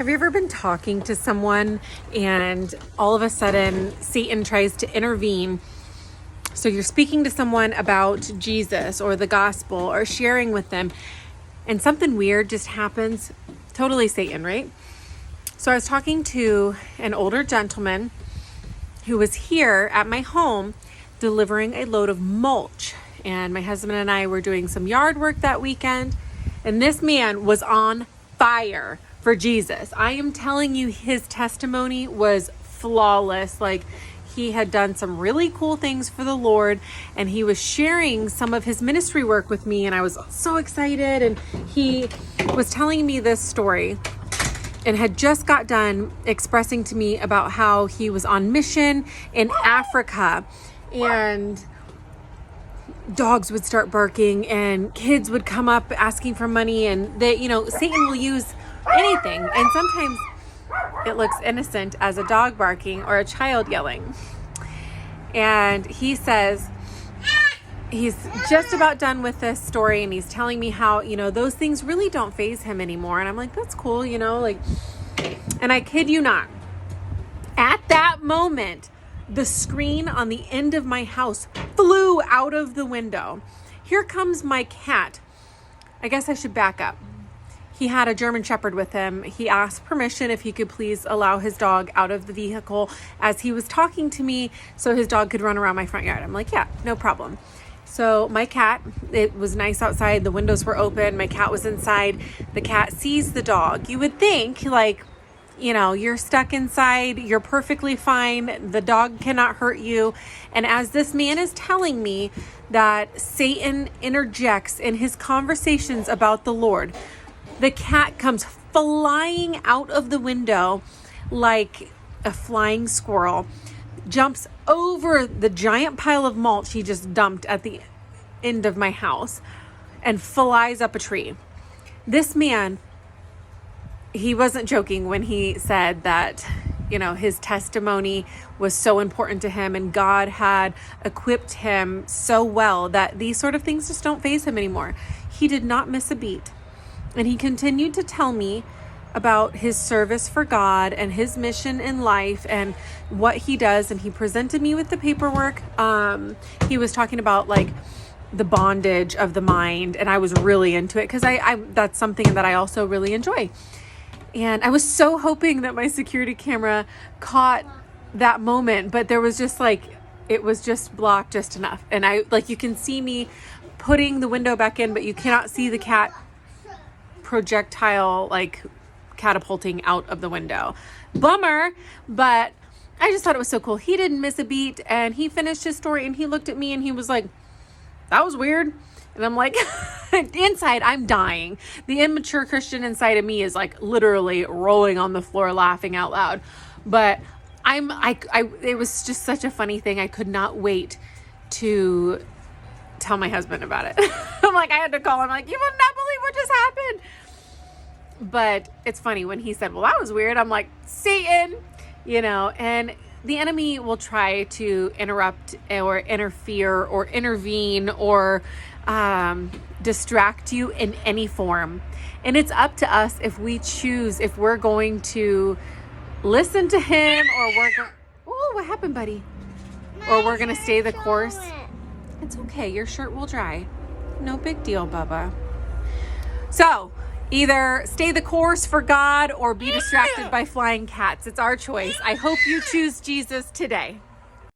Have you ever been talking to someone and all of a sudden Satan tries to intervene? So you're speaking to someone about Jesus or the gospel or sharing with them, and something weird just happens. Totally Satan, right? So I was talking to an older gentleman who was here at my home delivering a load of mulch. And my husband and I were doing some yard work that weekend. And this man was on fire for Jesus. I am telling you, his testimony was flawless. Like, he had done some really cool things for the Lord, and he was sharing some of his ministry work with me, and I was so excited. And he was telling me this story and had just got done expressing to me about how he was on mission in Africa, and dogs would start barking and kids would come up asking for money, and they, Satan will use anything. And sometimes it looks innocent as a dog barking or a child yelling. And he says he's just about done with this story, and he's telling me how, those things really don't faze him anymore. And I'm like, that's cool, and I kid you not, at that moment, the screen on the end of my house flew out of the window. Here comes my cat. I guess I should back up. He had a German Shepherd with him. He asked permission if he could please allow his dog out of the vehicle as he was talking to me so his dog could run around my front yard. I'm like, yeah, no problem. So my cat, it was nice outside. The windows were open. My cat was inside. The cat sees the dog. You would think, you're stuck inside. You're perfectly fine. The dog cannot hurt you. And as this man is telling me that Satan interjects in his conversations about the Lord, the cat comes flying out of the window like a flying squirrel, jumps over the giant pile of mulch he just dumped at the end of my house, and flies up a tree. This man, he wasn't joking when he said that, his testimony was so important to him, and God had equipped him so well that these sort of things just don't faze him anymore. He did not miss a beat. And he continued to tell me about his service for God and his mission in life and what he does. And he presented me with the paperwork. He was talking about the bondage of the mind. And I was really into it because I that's something that I also really enjoy. And I was so hoping that my security camera caught that moment, but there was just it was just blocked just enough. And you can see me putting the window back in, but you cannot see the cat projectile catapulting out of the window. Bummer, but I just thought it was so cool. He didn't miss a beat, and he finished his story, and he looked at me and he was like, that was weird. And I'm like, inside I'm dying. The immature Christian inside of me is literally rolling on the floor laughing out loud. But it was just such a funny thing. I could not wait to tell my husband about it. I had to call him, you will not believe what just happened. But it's funny when he said, well, that was weird. I'm like, Satan, and the enemy will try to interrupt or interfere or intervene or distract you in any form. And it's up to us if we choose, if we're going to listen to him or what happened, buddy? Or we're going to stay the course. It's okay. Your shirt will dry. No big deal, Bubba. So either stay the course for God or be distracted by flying cats. It's our choice. I hope you choose Jesus today.